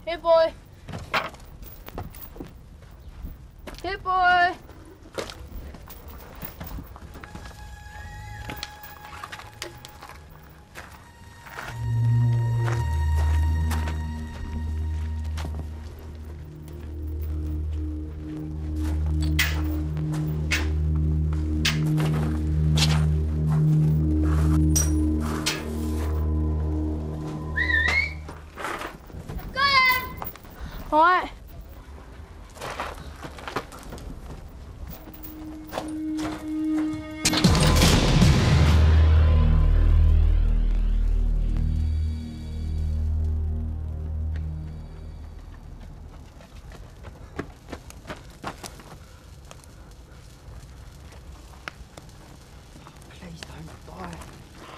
Here, boy. Here, boy. All right. Please don't fire.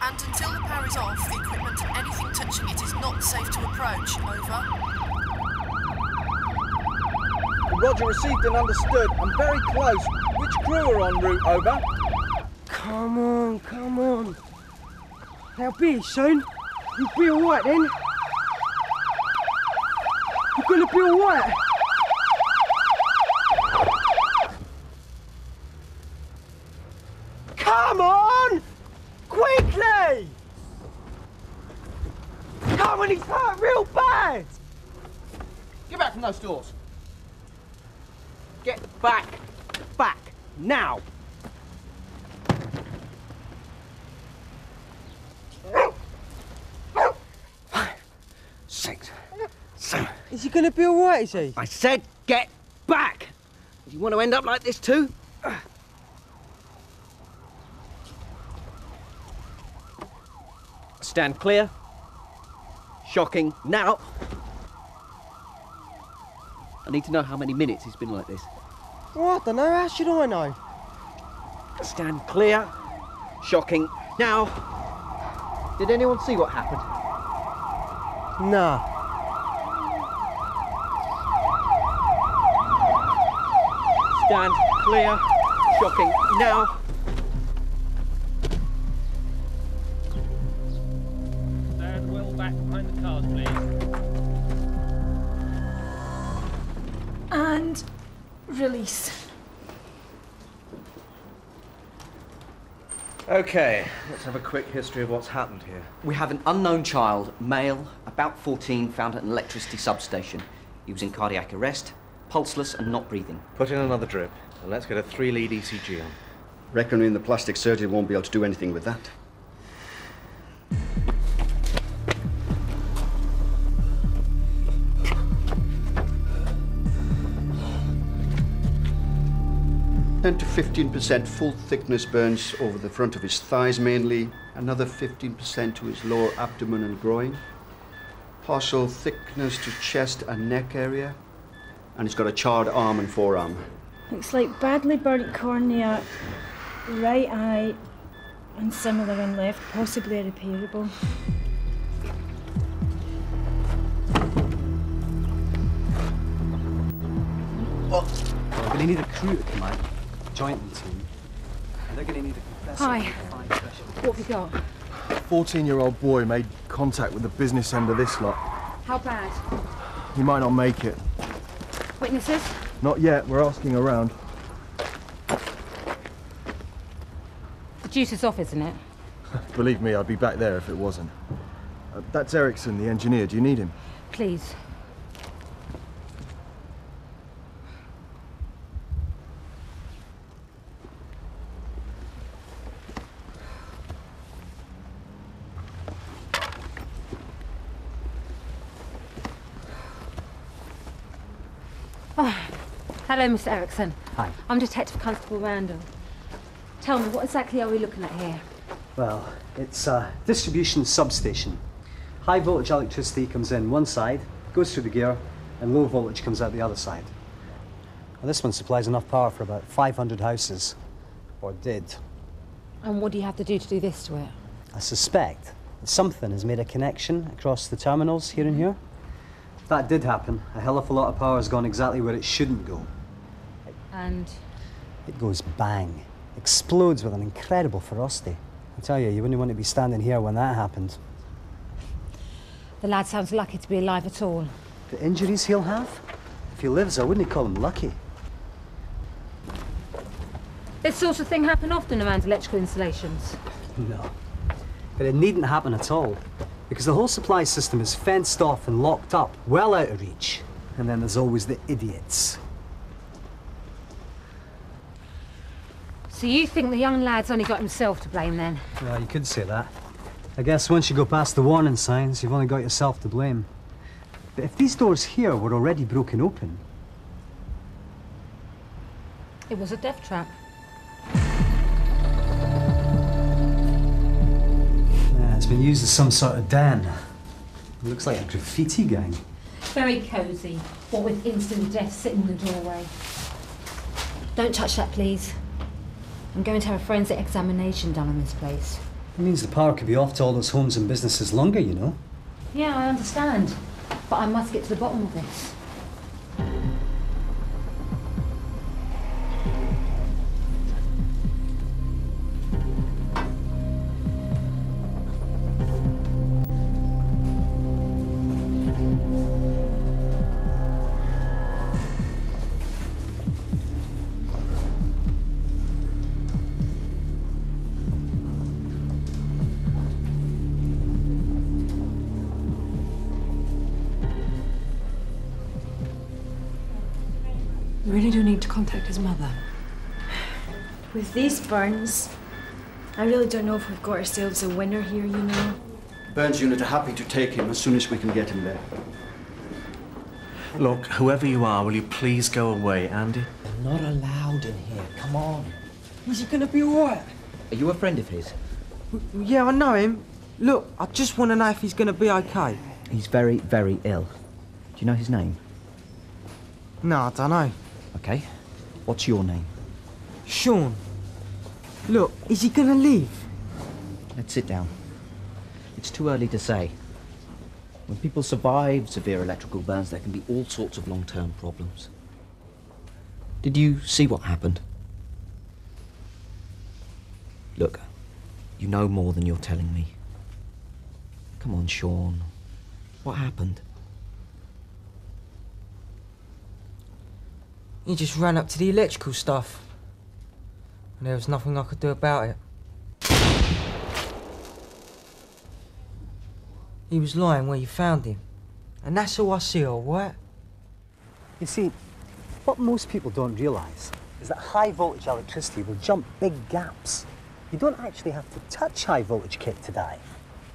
And until the power is off, the equipment and anything touching it is not safe to approach. Over. Roger, received and understood. I'm very close. Which crew are en route? Over. Come on, come on. That'll be it soon. You'll be alright then. You're gonna be alright. Come on! Quickly! Come on, he's hurt real bad! Get back from those doors. Get back! Back! Now! Six. Seven. Is he gonna be alright, is he? I said get back! Do you want to end up like this too? Stand clear. Shocking. Now. I need to know how many minutes it's been like this. Oh, I don't know. How should I know? Stand clear. Shocking. Now. Did anyone see what happened? Nah. Stand clear. Shocking. Now. Stand well back behind the cars, please. And release. Okay, let's have a quick history of what's happened here. We have an unknown child, male, about 14, found at an electricity substation. He was in cardiac arrest, pulseless and not breathing. Put in another drip, and let's get a 3-lead ECG on. Reckoning the plastic surgeon won't be able to do anything with that. Ten to 15% full thickness burns over the front of his thighs mainly, another 15% to his lower abdomen and groin, partial thickness to chest and neck area, and he's got a charred arm and forearm. Looks like badly burnt cornea, right eye, and similar in left, possibly irreparable. We're going to need a crew to come out, joint team. And they're going to need a compressor. Hi. What have we got? A 14-year-old boy made contact with the business end of this lot. How bad? He might not make it. Witnesses? Not yet, we're asking around. The juice is off, isn't it? Believe me, I'd be back there if it wasn't. That's Ericsson, the engineer. Do you need him? Please. Oh, hello, Mr. Ericsson. Hi. I'm Detective Constable Randall. Tell me, what exactly are we looking at here? Well, it's a distribution substation. High voltage electricity comes in one side, goes through the gear, and low voltage comes out the other side. Well, this one supplies enough power for about 500 houses, or did. And what do you have to do this to it? I suspect that something has made a connection across the terminals here and here. If that did happen, a hell of a lot of power has gone exactly where it shouldn't go. And? It goes bang. Explodes with an incredible ferocity. I tell you, you wouldn't want to be standing here when that happened. The lad sounds lucky to be alive at all. The injuries he'll have? If he lives, I wouldn't call him lucky. This sort of thing happen often around electrical installations? No. But it needn't happen at all, because the whole supply system is fenced off and locked up, well out of reach. And then there's always the idiots. So you think the young lad's only got himself to blame then? Well, you could say that. I guess once you go past the warning signs, you've only got yourself to blame. But if these doors here were already broken open... It was a death trap. Yeah, it's been used as some sort of den. It looks like a graffiti gang. Very cosy, what with instant death sitting in the doorway. Don't touch that, please. I'm going to have a forensic examination done on this place. It means the power could be off to all those homes and businesses longer, you know. Yeah, I understand. But I must get to the bottom of this. We really do need to contact his mother. With these burns, I really don't know if we've got ourselves a winner here, you know. Burns unit are happy to take him as soon as we can get him there. Look, whoever you are, will you please go away, Andy? They're not allowed in here. Come on. Is he gonna be alright? Are you a friend of his? Yeah, I know him. Look, I just want to know if he's gonna be okay. He's very, very ill. Do you know his name? No, I don't know. Okay. What's your name? Sean. Look, is he gonna leave? Let's sit down. It's too early to say. When people survive severe electrical burns, there can be all sorts of long-term problems. Did you see what happened? Look, you know more than you're telling me. Come on, Sean. What happened? He just ran up to the electrical stuff. And there was nothing I could do about it. He was lying where you found him. And that's all I see, all right? You see, what most people don't realise is that high voltage electricity will jump big gaps. You don't actually have to touch high voltage kit to die.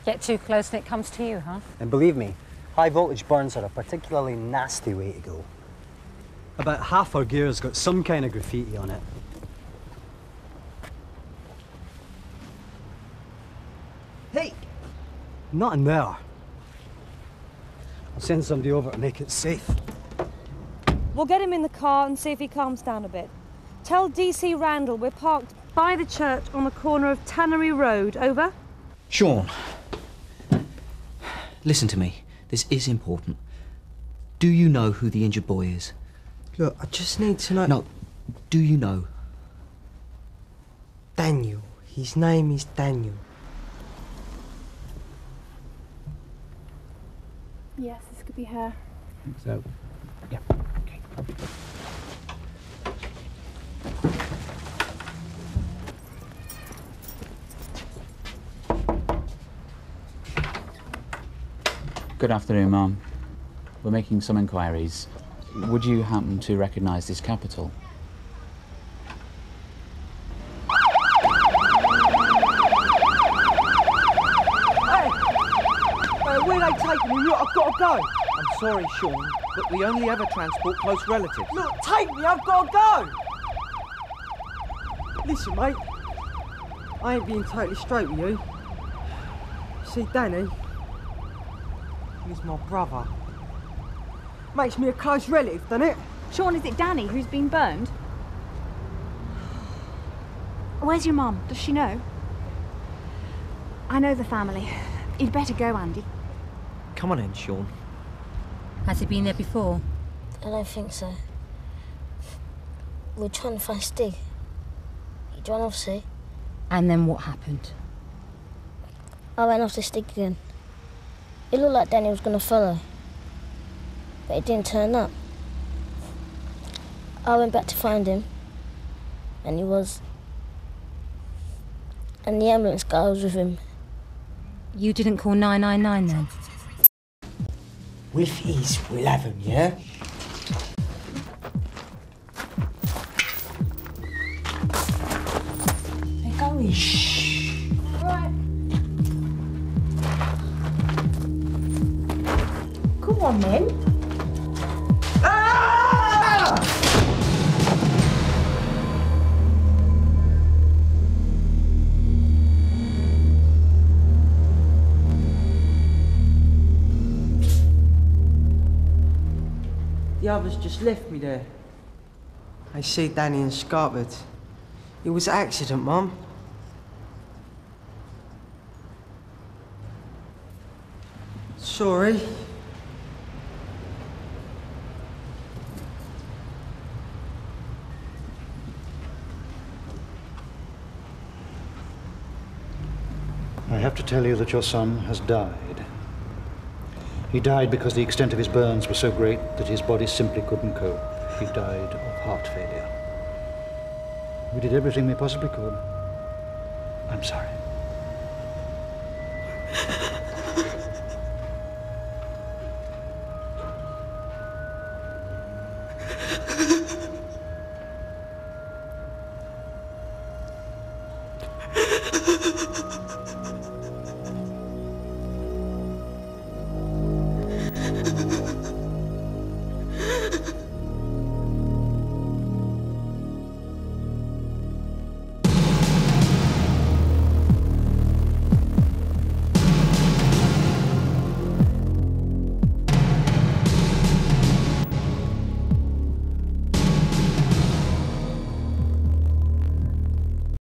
Get too close and it comes to you, huh? And believe me, high voltage burns are a particularly nasty way to go. About half our gear's got some kind of graffiti on it. Hey! Not in there. I'll send somebody over to make it safe. We'll get him in the car and see if he calms down a bit. Tell DC Randall we're parked by the church on the corner of Tannery Road. Over? Sean, listen to me. This is important. Do you know who the injured boy is? Look, I just need to know... No, do you know? Daniel. His name is Daniel. Yes, this could be her. So, yeah, okay. Good afternoon, Ma'am. We're making some inquiries. Would you happen to recognise this capital? Hey! Where they taking me? Look, I've got to go. I'm sorry, Sean, but we only ever transport close relatives. Look, take me, I've got to go. Listen, mate. I ain't being totally straight with you. See, Danny, he's my brother. Makes me a close relative, doesn't it? Sean, is it Danny who's been burned? Where's your mum? Does she know? I know the family. You'd better go, Andy. Come on in, Sean. Has he been there before? I don't think so. We're trying to find Stig. He ran off, see? And then what happened? I ran off to Stig again. It looked like Danny was going to follow. but he didn't turn up. I went back to find him, and he was... And the ambulance guy was with him. You didn't call 999 then? With ease, we'll have him, yeah? They're going. Shh. Right. Come on, then. The others just left me there. They see Danny and Scarford. It was an accident, Mum. Sorry. I have to tell you that your son has died. He died because the extent of his burns were so great that his body simply couldn't cope. He died of heart failure. We did everything we possibly could. I'm sorry.